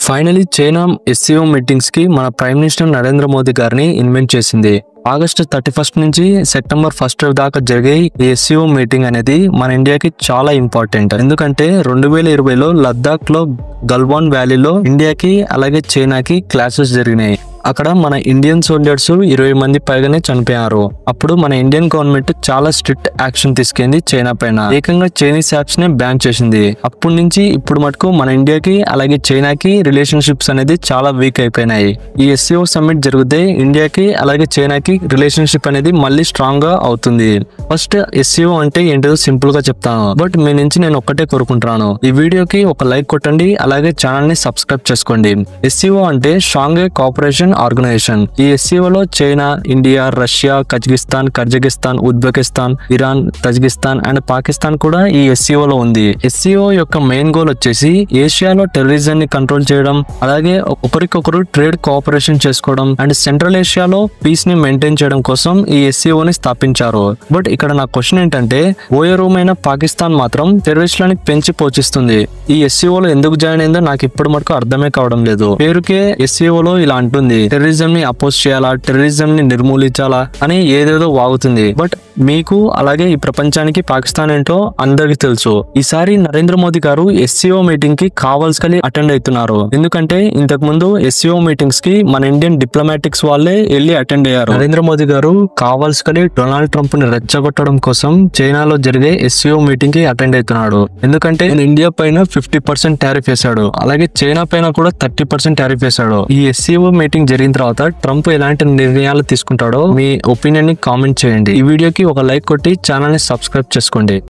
Finally China SCO meetings కి మన prime minister Narendra Modi గారిని ఇన్వైట్ చేసింది. ఆగస్టు 31 నుంచి సెప్టెంబర్ 1 దాకా జరిగే ఈ ఎస్సీఓ మీటింగ్ అనేది మన ఇండియాకి చాలా ఇంపార్టెంట్. ఎందుకంటే 2020లో లద్దాఖ్ లో గల్వాన్ వ్యాలీలో ఇండియాకి అలాగే చైనాకి క్లాషెస్ జరిగినాయి. అక్కడ మన ఇండియన్ సోల్జర్స్ 20 మంది పైగానే చనిపోయారు. అప్పుడు మన ఇండియన్ గవర్నమెంట్ చాలా స్ట్రిక్ట్ యాక్షన్ తీసుకుంది చైనా పైన. ఏకంగా చైనీస్ యాప్స్ నే బ్యాన్ చేసింది. అప్పటి నుంచి ఇప్పుడు మటుకు మన ఇండియాకి అలాగే చైనాకి రిలేషన్షిప్స్ అనేది చాలా వీక్ అయిపోయినాయి. ఈ ఎస్సీఓ సమ్మిట్ జరిగితే ఇండియాకి అలాగే చైనాకి రిలేషన్షిప్ అనేది మళ్ళీ స్ట్రాంగ్ గా అవుతుంది. ఫస్ట్ ఎస్సీఓ అంటే ఏంటో సింపుల్ గా చెప్తాను, బట్ మీ నుంచి నేను ఒక్కటే కోరుకుంటున్నాను, ఈ వీడియోకి ఒక లైక్ కొట్టండి, అలాగే ఛానల్ ని సబ్స్క్రైబ్ చేసుకోండి. ఎస్సీఓ అంటే షాంఘై కోఆపరేషన్ ఆర్గనైజేషన్. ఈ ఎస్సీఓలో China, India, Russia, Kazakhstan, Kyrgyzstan, Uzbekistan, Iran, Tajikistan and Pakistan కూడా ఈ ఎస్సీఓలో ఉంది. ఎస్సీఓ యొక్క మెయిన్ గోల్ వచ్చేసి ఏషియాలో టెర్రరిజం ని కంట్రోల్ చేయడం, అలాగే ఒకరికొకరు ట్రేడ్ కోఆపరేషన్ చేసుకోవడం అండ్ సెంట్రల్ ఏషియాలో పీస్ ని మెయింటైన్ చేయడం కోసం ఈ ఎస్సీఓ ని స్థాపించారు. బట్ ఇక్కడ నా క్వశ్చన్ ఏంటంటే, ఓయో రూమ్ అయిన పాకిస్తాన్ మాత్రం టెర్రరిస్టులని పెంచి పోషిస్తుంది. ఈ ఎస్సీఓలో ఎందుకు జాయిన్ అయిందో నాకు ఇప్పుడు మటుకు అర్థమే కావడం లేదు. పేరుకే ఎస్సీఓలో ఇలా అంటుంది, టెర్రరిజం ని అపోజ్ చేయాలా, టెర్రరిజం ని నిర్మూలించాలా అని ఏదేదో వాగుతుంది. బట్ మీకు అలాగే ఈ ప్రపంచానికి పాకిస్తాన్ ఏంటో అందరికి తెలుసు. ఈసారి నరేంద్ర మోదీ గారు ఎస్సీఓ మీటింగ్ కి కావాల్సి అటెండ్ అవుతున్నారు. ఎందుకంటే ఇంతకు ముందు ఎస్సీఓ మీటింగ్స్ కి మన ఇండియన్ డిప్లొమాటిక్స్ వాళ్ళే వెళ్లి అటెండ్ అయ్యారు. నరేంద్ర మోదీ గారు కావాల్సి డొనాల్డ్ ట్రంప్ ని రెచ్చగొట్టడం కోసం చైనాలో జరిగే ఎస్సీఓ మీటింగ్ కి అటెండ్ అవుతున్నాడు. ఎందుకంటే ఇండియా పైన 50% టారిఫ్ వేశాడు, అలాగే చైనా పైన కూడా 30% టారిఫ్ వేశాడు. ఈ ఎస్సీఓ మీటింగ్ జరిగిన తర్వాత ట్రంప్ ఎలాంటి నిర్ణయాలు తీసుకుంటాడో మీ ఒపీనియన్ ని కామెంట్ చేయండి. ఈ వీడియోకి ఒక లైక్ కొట్టి ఛానల్ ని సబ్స్క్రైబ్ చేసుకోండి.